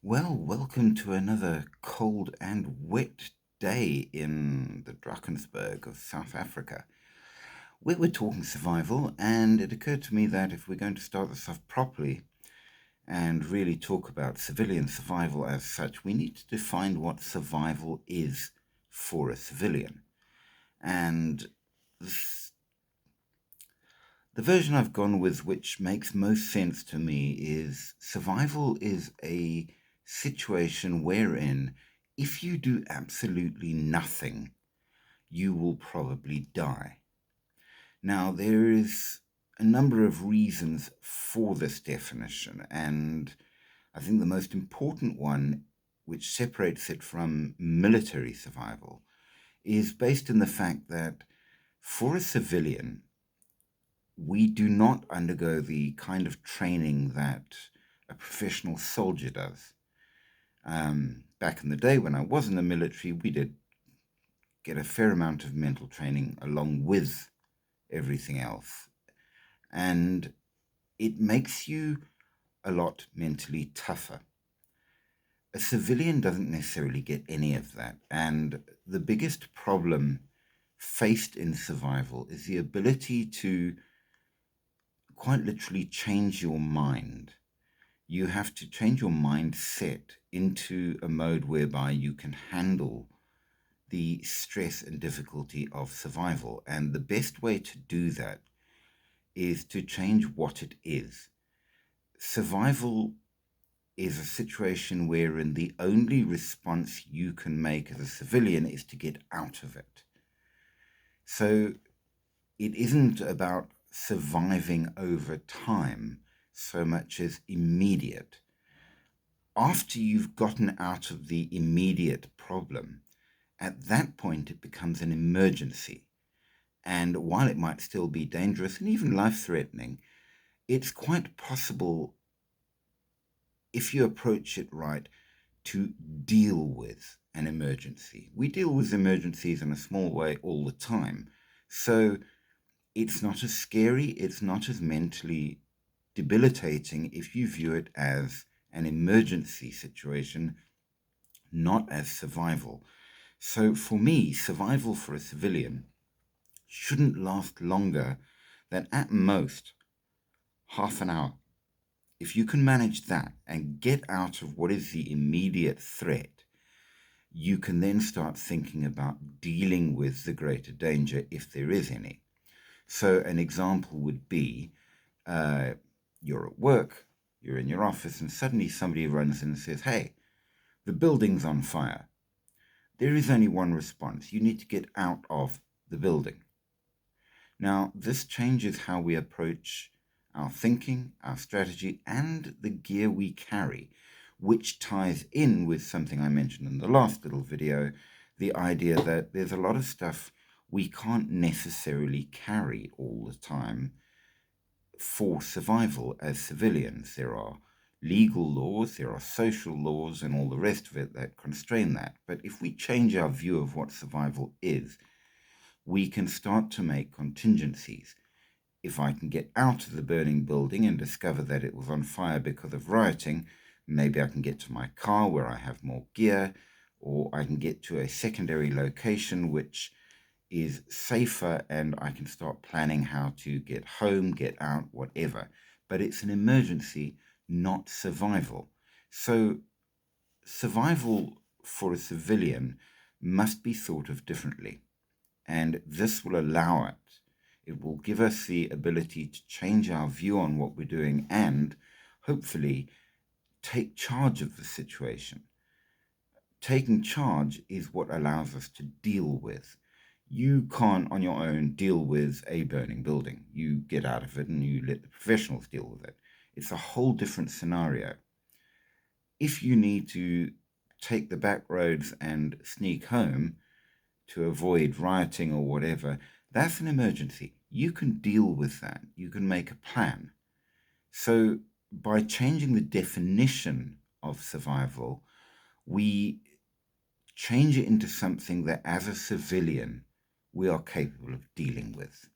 Well, welcome to another cold and wet day in the Drakensberg of South Africa. We're talking survival, and it occurred to me that if we're going to start this off properly and really talk about civilian survival as such, we need to define what survival is for a civilian. And the version I've gone with, which makes most sense to me, is survival is a situation wherein if you do absolutely nothing, you will probably die. Now, there is a number of reasons for this definition, and I think the most important one, which separates it from military survival, is based in the fact that for a civilian, we do not undergo the kind of training that a professional soldier does. Back in the day when I was in the military, we did get a fair amount of mental training along with everything else. And it makes you a lot mentally tougher. A civilian doesn't necessarily get any of that. And the biggest problem faced in survival is the ability to quite literally change your mind. You have to change your mindset into a mode whereby you can handle the stress and difficulty of survival. And the best way to do that is to change what it is. Survival is a situation wherein the only response you can make as a civilian is to get out of it. So it isn't about surviving over time so much as immediate. After you've gotten out of the immediate problem, at that point it becomes an emergency. And while it might still be dangerous and even life-threatening, it's quite possible, if you approach it right, to deal with an emergency. We deal with emergencies in a small way all the time. So it's not as scary, it's not as mentally debilitating if you view it as an emergency situation, not as survival. So for me, survival for a civilian shouldn't last longer than at most half an hour. If you can manage that and get out of what is the immediate threat, you can then start thinking about dealing with the greater danger if there is any. So an example would be you're at work, you're in your office, and suddenly somebody runs in and says, "Hey, the building's on fire." There is only one response. You need to get out of the building. Now, this changes how we approach our thinking, our strategy, and the gear we carry, which ties in with something I mentioned in the last little video, the idea that there's a lot of stuff we can't necessarily carry all the time for survival as civilians. There are legal laws, there are social laws, and all the rest of it that constrain that. But if we change our view of what survival is, we can start to make contingencies. If I can get out of the burning building and discover that it was on fire because of rioting, maybe I can get to my car where I have more gear, or I can get to a secondary location which is safer, and I can start planning how to get home, get out, whatever. But it's an emergency, not survival. So survival for a civilian must be thought of differently. And this will allow it. It will give us the ability to change our view on what we're doing and hopefully take charge of the situation. Taking charge is what allows us to deal with. You can't on your own deal with a burning building. You get out of it and you let the professionals deal with it. It's a whole different scenario. If you need to take the back roads and sneak home to avoid rioting or whatever, that's an emergency. You can deal with that. You can make a plan. So by changing the definition of survival, we change it into something that as a civilian we are capable of dealing with.